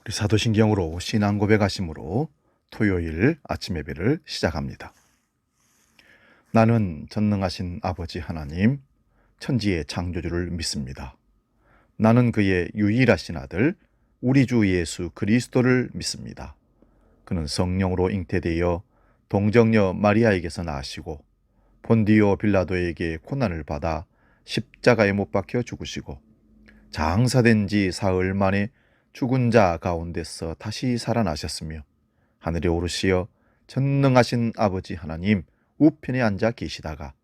우리 사도신경으로 신앙 고백하심으로 토요일 아침 예배를 시작합니다. 나는 전능하신 아버지 하나님, 천지의 창조주를 믿습니다. 나는 그의 유일하신 아들, 우리 주 예수 그리스도를 믿습니다. 그는 성령으로 잉태되어 동정녀 마리아에게서 나시고 본디오 빌라도에게 고난을 받아 십자가에 못 박혀 죽으시고 장사된 지 사흘 만에 죽은 자 가운데서 다시 살아나셨으며 하늘에 오르시어 전능하신 아버지 하나님 우편에 앉아 계시다가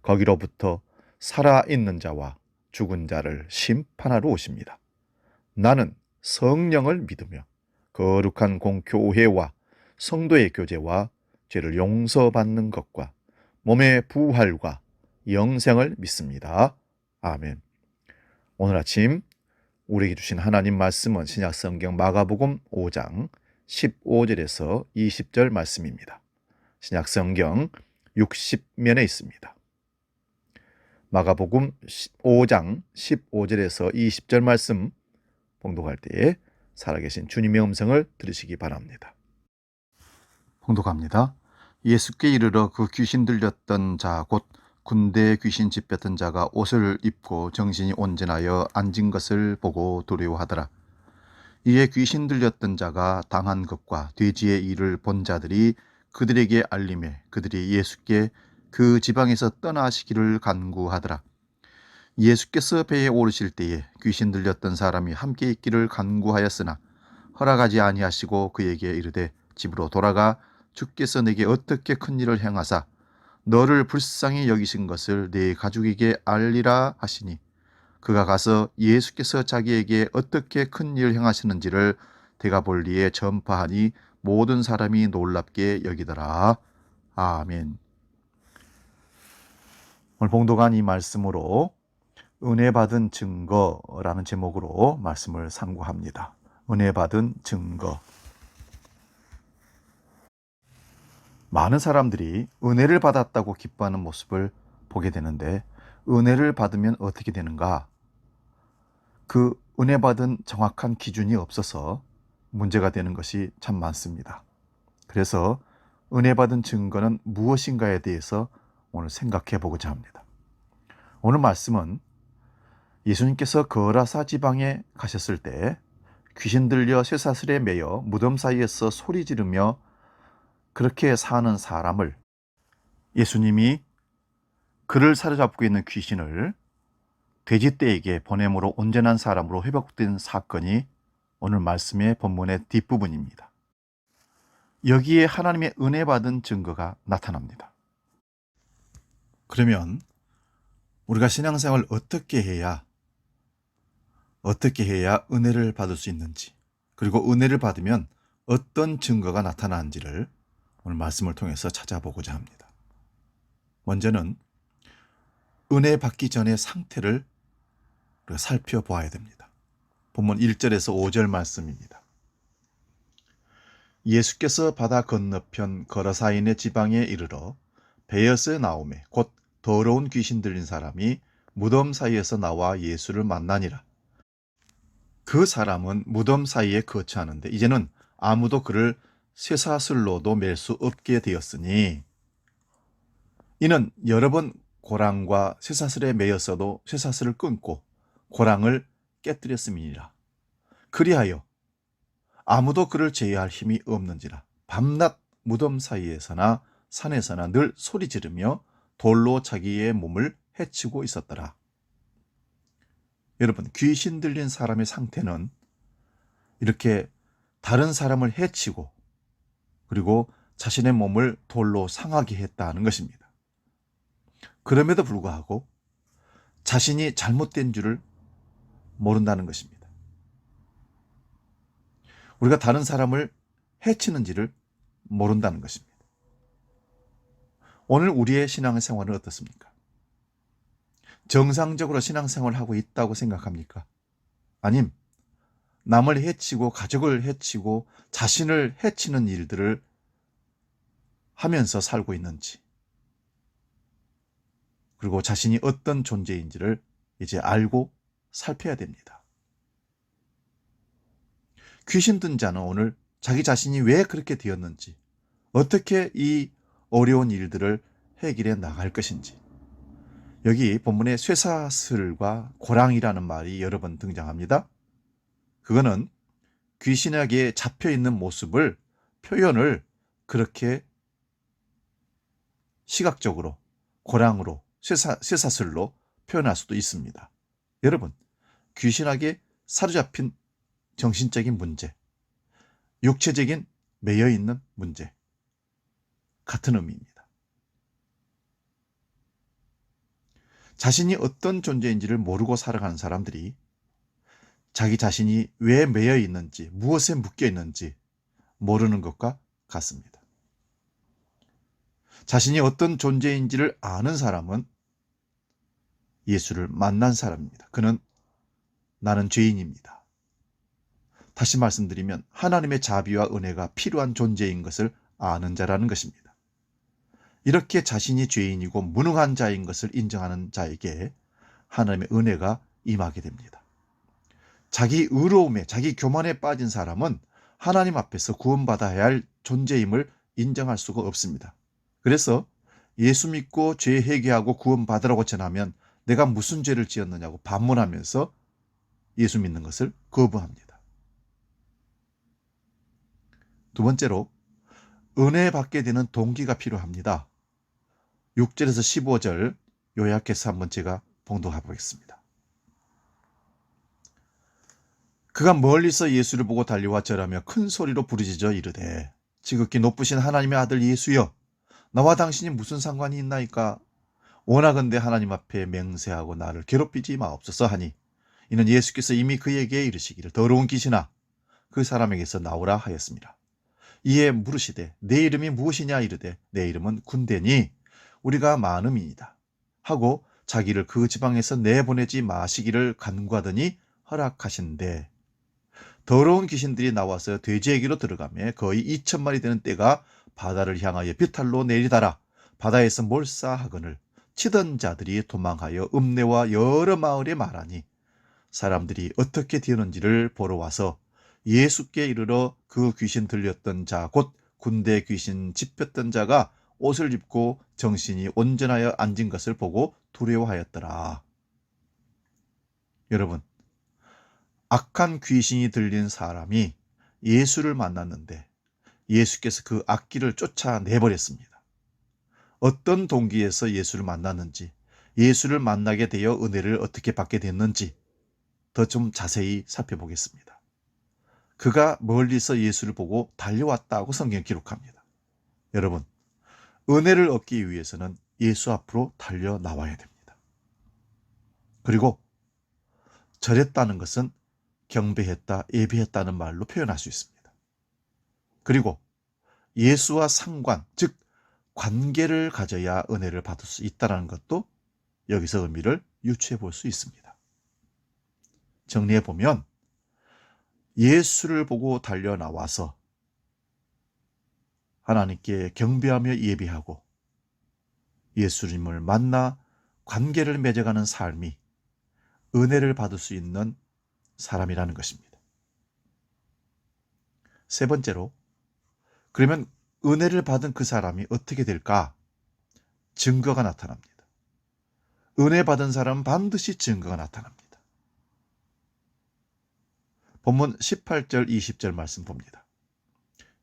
거기로부터 살아있는 자와 죽은 자를 심판하러 오십니다. 나는 성령을 믿으며 거룩한 공교회와 성도의 교제와 죄를 용서받는 것과 몸의 부활과 영생을 믿습니다. 아멘. 오늘 아침 우리에게 주신 하나님 말씀은 신약성경 마가복음 5장 15절에서 20절 말씀입니다. 신약성경 60면에 있습니다. 마가복음 5장 15절에서 20절 말씀 봉독할 때에 살아계신 주님의 음성을 들으시기 바랍니다. 봉독합니다. 예수께 이르러 그 귀신 들렸던 자 곧 군대에 귀신 집혔던 자가 옷을 입고 정신이 온전하여 앉은 것을 보고 두려워하더라. 이에 귀신 들렸던 자가 당한 것과 돼지의 일을 본 자들이 그들에게 알림해 그들이 예수께 그 지방에서 떠나시기를 간구하더라. 예수께서 배에 오르실 때에 귀신 들렸던 사람이 함께 있기를 간구하였으나 허락하지 아니하시고 그에게 이르되 집으로 돌아가 주께서 내게 어떻게 큰 일을 행하사 너를 불쌍히 여기신 것을 네 가족에게 알리라 하시니 그가 가서 예수께서 자기에게 어떻게 큰 일을 행하시는지를 데가볼리에 전파하니 모든 사람이 놀랍게 여기더라. 아멘. 오늘 봉독한 이 말씀으로 은혜 받은 증거라는 제목으로 말씀을 상고합니다. 은혜 받은 증거. 많은 사람들이 은혜를 받았다고 기뻐하는 모습을 보게 되는데 은혜를 받으면 어떻게 되는가? 그 은혜 받은 정확한 기준이 없어서 문제가 되는 것이 참 많습니다. 그래서 은혜 받은 증거는 무엇인가에 대해서 오늘 생각해 보고자 합니다. 오늘 말씀은 예수님께서 거라사 지방에 가셨을 때 귀신 들려 쇠사슬에 매여 무덤 사이에서 소리 지르며 그렇게 사는 사람을 예수님이 그를 사로잡고 있는 귀신을 돼지떼에게 보냄으로 온전한 사람으로 회복된 사건이 오늘 말씀의 본문의 뒷부분입니다. 여기에 하나님의 은혜 받은 증거가 나타납니다. 그러면 우리가 신앙생활을 어떻게 해야 은혜를 받을 수 있는지, 그리고 은혜를 받으면 어떤 증거가 나타나는지를 오늘 말씀을 통해서 찾아보고자 합니다. 먼저는 은혜 받기 전의 상태를 우리가 살펴보아야 됩니다. 본문 1절에서 5절 말씀입니다. 예수께서 바다 건너편 거라사인의 지방에 이르러 배에서 나오매 곧 더러운 귀신 들린 사람이 무덤 사이에서 나와 예수를 만나니라. 그 사람은 무덤 사이에 거처하는데 이제는 아무도 그를 쇠사슬로도 맬 수 없게 되었으니 이는 여러 번 고랑과 쇠사슬에 매였어도 쇠사슬을 끊고 고랑을 깨뜨렸음이니라. 그리하여 아무도 그를 제어할 힘이 없는지라. 밤낮 무덤 사이에서나 산에서나 늘 소리 지르며 돌로 자기의 몸을 해치고 있었더라. 여러분, 귀신 들린 사람의 상태는 이렇게 다른 사람을 해치고 그리고 자신의 몸을 돌로 상하게 했다는 것입니다. 그럼에도 불구하고 자신이 잘못된 줄을 모른다는 것입니다. 우리가 다른 사람을 해치는지를 모른다는 것입니다. 오늘 우리의 신앙생활은 어떻습니까? 정상적으로 신앙생활을 하고 있다고 생각합니까? 아님 남을 해치고 가족을 해치고 자신을 해치는 일들을 하면서 살고 있는지, 그리고 자신이 어떤 존재인지를 이제 알고 살펴야 됩니다. 귀신 든 자는 오늘 자기 자신이 왜 그렇게 되었는지, 어떻게 이 어려운 일들을 해결해 나갈 것인지. 여기 본문에 쇠사슬과 고랑이라는 말이 여러 번 등장합니다. 그거는 귀신에게 잡혀있는 모습을, 표현을 그렇게 시각적으로 고랑으로 쇠사슬로 표현할 수도 있습니다. 여러분, 귀신에게 사로잡힌 정신적인 문제, 육체적인 매여있는 문제, 같은 의미입니다. 자신이 어떤 존재인지를 모르고 살아가는 사람들이 자기 자신이 왜 매여 있는지, 무엇에 묶여 있는지 모르는 것과 같습니다. 자신이 어떤 존재인지를 아는 사람은 예수를 만난 사람입니다. 그는 나는 죄인입니다. 다시 말씀드리면 하나님의 자비와 은혜가 필요한 존재인 것을 아는 자라는 것입니다. 이렇게 자신이 죄인이고 무능한 자인 것을 인정하는 자에게 하나님의 은혜가 임하게 됩니다. 자기 의로움에, 자기 교만에 빠진 사람은 하나님 앞에서 구원받아야 할 존재임을 인정할 수가 없습니다. 그래서 예수 믿고 죄 회개하고 구원받으라고 전하면 내가 무슨 죄를 지었느냐고 반문하면서 예수 믿는 것을 거부합니다. 두 번째로, 은혜 받게 되는 동기가 필요합니다. 6절에서 15절 요약해서 한번 제가 봉독해 보겠습니다. 그가 멀리서 예수를 보고 달려와 절하며 큰 소리로 부르짖어 이르되 지극히 높으신 하나님의 아들 예수여, 나와 당신이 무슨 상관이 있나이까? 원하건대 하나님 앞에 맹세하고 나를 괴롭히지 마옵소서 하니, 이는 예수께서 이미 그에게 이르시기를 더러운 귀신아 그 사람에게서 나오라 하였습니다. 이에 물으시되 내 이름이 무엇이냐 이르되 내 이름은 군대니 우리가 많음이니이다 하고 자기를 그 지방에서 내보내지 마시기를 간구하더니 허락하신대, 더러운 귀신들이 나와서 돼지에게로 들어가며 거의 2,000마리 되는 떼가 바다를 향하여 비탈로 내리다라 바다에서 몰사하거늘 치던 자들이 도망하여 읍내와 여러 마을에 말하니, 사람들이 어떻게 되었는지를 보러 와서 예수께 이르러 그 귀신 들렸던 자 곧 군대 귀신 집혔던 자가 옷을 입고 정신이 온전하여 앉은 것을 보고 두려워하였더라. 여러분, 악한 귀신이 들린 사람이 예수를 만났는데 예수께서 그 악기를 쫓아내버렸습니다. 어떤 동기에서 예수를 만났는지, 예수를 만나게 되어 은혜를 어떻게 받게 됐는지 더 좀 자세히 살펴보겠습니다. 그가 멀리서 예수를 보고 달려왔다고 성경이 기록합니다. 여러분, 은혜를 얻기 위해서는 예수 앞으로 달려 나와야 됩니다. 그리고 절했다는 것은 경배했다, 예배했다는 말로 표현할 수 있습니다. 그리고 예수와 상관, 즉 관계를 가져야 은혜를 받을 수 있다는 것도 여기서 의미를 유추해 볼 수 있습니다. 정리해 보면 예수를 보고 달려 나와서 하나님께 경배하며 예배하고 예수님을 만나 관계를 맺어가는 삶이 은혜를 받을 수 있는 사람이라는 것입니다. 세 번째로, 그러면 은혜를 받은 그 사람이 어떻게 될까? 증거가 나타납니다. 은혜 받은 사람은 반드시 증거가 나타납니다. 본문 18절 20절 말씀 봅니다.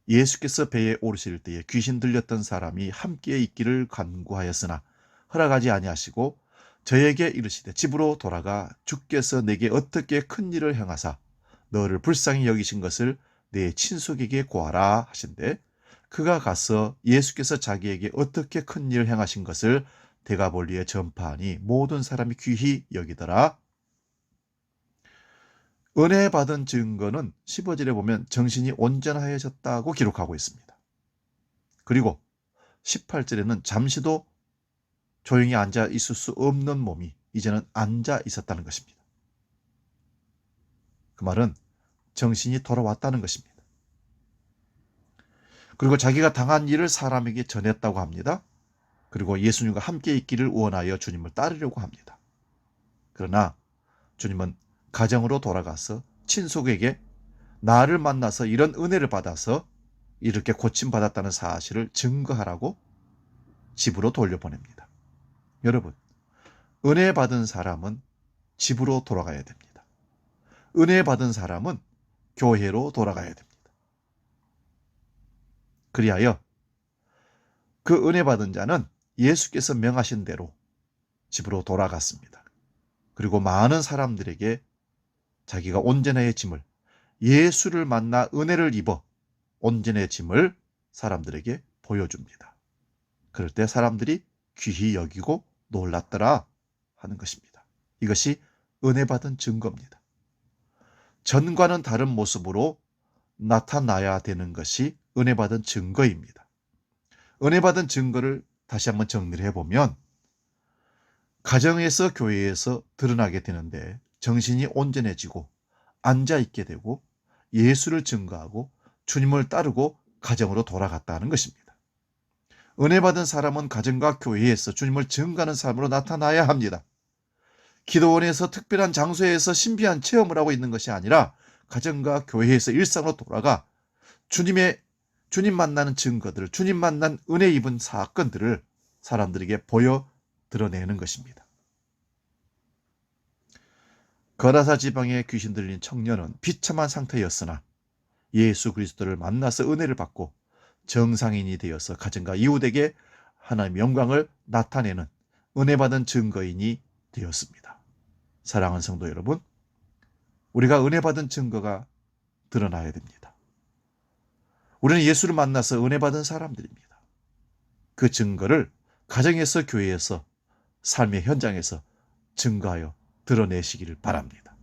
예수께서 배에 오르실 때에 귀신 들렸던 사람이 함께 있기를 간구하였으나 허락하지 아니하시고 저에게 이르시되 집으로 돌아가 주께서 내게 어떻게 큰 일을 행하사 너를 불쌍히 여기신 것을 내 친속에게 고하라 하신대, 그가 가서 예수께서 자기에게 어떻게 큰 일을 행하신 것을 데가볼리에 전파하니 모든 사람이 귀히 여기더라. 은혜 받은 증거는 15절에 보면 정신이 온전하여졌다고 기록하고 있습니다. 그리고 18절에는 잠시도 조용히 앉아 있을 수 없는 몸이 이제는 앉아 있었다는 것입니다. 그 말은 정신이 돌아왔다는 것입니다. 그리고 자기가 당한 일을 사람에게 전했다고 합니다. 그리고 예수님과 함께 있기를 원하여 주님을 따르려고 합니다. 그러나 주님은 가정으로 돌아가서 친속에게 나를 만나서 이런 은혜를 받아서 이렇게 고침받았다는 사실을 증거하라고 집으로 돌려보냅니다. 여러분, 은혜 받은 사람은 집으로 돌아가야 됩니다. 은혜 받은 사람은 교회로 돌아가야 됩니다. 그리하여 그 은혜 받은 자는 예수께서 명하신 대로 집으로 돌아갔습니다. 그리고 많은 사람들에게 자기가 온전의 짐을, 예수를 만나 은혜를 입어 온전의 짐을 사람들에게 보여줍니다. 그럴 때 사람들이 귀히 여기고 놀랐더라 하는 것입니다. 이것이 은혜 받은 증거입니다. 전과는 다른 모습으로 나타나야 되는 것이 은혜 받은 증거입니다. 은혜 받은 증거를 다시 한번 정리를 해보면, 가정에서 교회에서 드러나게 되는데 정신이 온전해지고 앉아있게 되고 예수를 증거하고 주님을 따르고 가정으로 돌아갔다는 것입니다. 은혜 받은 사람은 가정과 교회에서 주님을 증거하는 사람으로 나타나야 합니다. 기도원에서 특별한 장소에서 신비한 체험을 하고 있는 것이 아니라 가정과 교회에서 일상으로 돌아가 주님 만나는 증거들을, 주님 만난 은혜 입은 사건들을 사람들에게 보여 드러내는 것입니다. 거라사 지방에 귀신 들린 청년은 비참한 상태였으나 예수 그리스도를 만나서 은혜를 받고 정상인이 되어서 가정과 이웃에게 하나님의 영광을 나타내는 은혜 받은 증거인이 되었습니다. 사랑하는 성도 여러분, 우리가 은혜 받은 증거가 드러나야 됩니다. 우리는 예수를 만나서 은혜 받은 사람들입니다. 그 증거를 가정에서, 교회에서, 삶의 현장에서 증거하여 드러내시기를 바랍니다.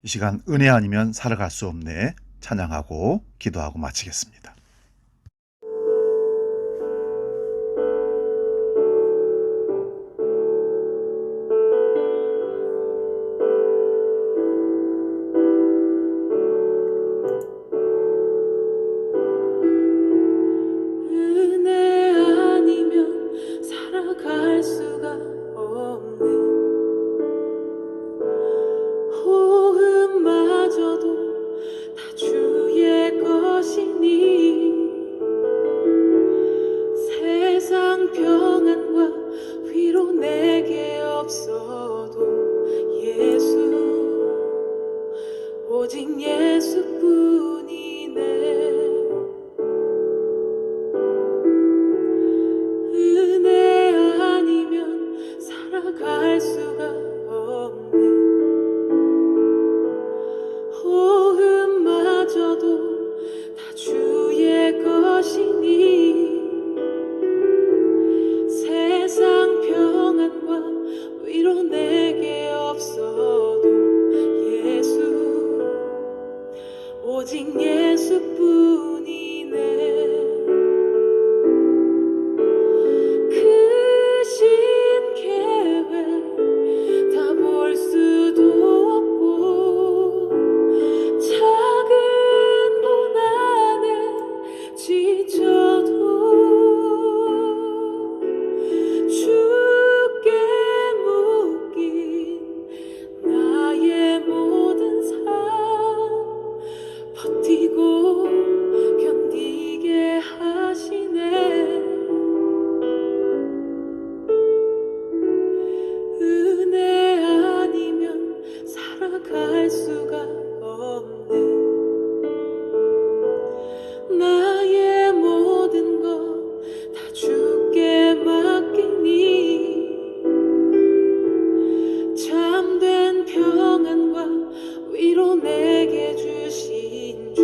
이 시간 은혜 아니면 살아갈 수 없네 찬양하고 기도하고 마치겠습니다. 오직 예수뿐이네. 은혜 아니면 살아갈 수가 없네. 호흡마저도 다 주의 것이니 세상 평안과 위로 내게 없어도 오직 예수뿐이네. 크신 계획 다 볼 수도 없고 작은 고난에 지쳐도 주께 묶인 나의 모든 삶 버티고 견디게 하시네. 은혜 아니면 살아갈 수가 없네. 나의 모든 것 다 주께 맡기니 참된 평안과 위로 내게 주신 주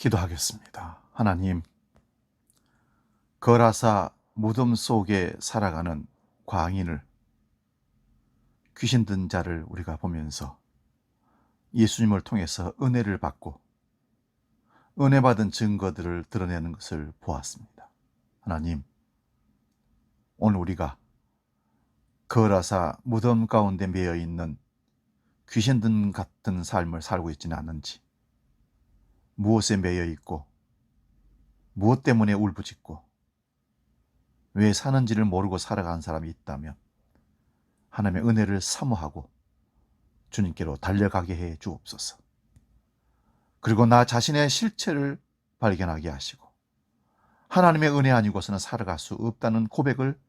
기도하겠습니다. 하나님, 거라사 무덤 속에 살아가는 광인을, 귀신 든 자를 우리가 보면서 예수님을 통해서 은혜를 받고 은혜 받은 증거들을 드러내는 것을 보았습니다. 하나님, 오늘 우리가 거라사 무덤 가운데 매여 있는 귀신 든 같은 삶을 살고 있지는 않은지, 무엇에 매여 있고 무엇 때문에 울부짖고 왜 사는지를 모르고 살아가는 사람이 있다면 하나님의 은혜를 사모하고 주님께로 달려가게 해 주옵소서. 그리고 나 자신의 실체를 발견하게 하시고 하나님의 은혜 아니고서는 살아갈 수 없다는 고백을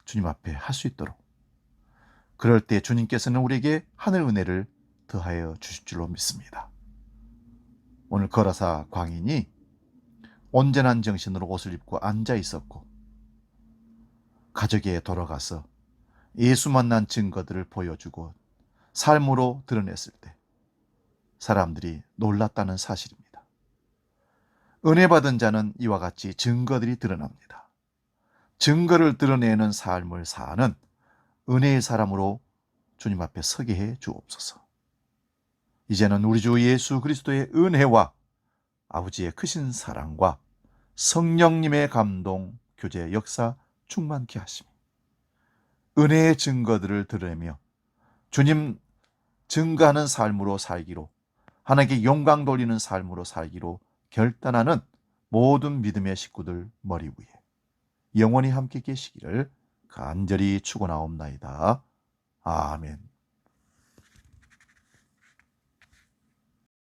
주님 앞에 할 수 있도록, 그럴 때 주님께서는 우리에게 하늘 은혜를 더하여 주실 줄로 믿습니다. 오늘 거라사 광인이 온전한 정신으로 옷을 입고 앉아 있었고 가족에 돌아가서 예수 만난 증거들을 보여주고 삶으로 드러냈을 때 사람들이 놀랐다는 사실입니다. 은혜 받은 자는 이와 같이 증거들이 드러납니다. 증거를 드러내는 삶을 사는 은혜의 사람으로 주님 앞에 서게 해 주옵소서. 이제는 우리 주 예수 그리스도의 은혜와 아버지의 크신 사랑과 성령님의 감동, 교제, 역사 충만케 하시며 은혜의 증거들을 드러내며 주님 증거하는 삶으로 살기로, 하나님께 영광 돌리는 삶으로 살기로 결단하는 모든 믿음의 식구들 머리 위에 영원히 함께 계시기를 간절히 축원하옵나이다. 아멘.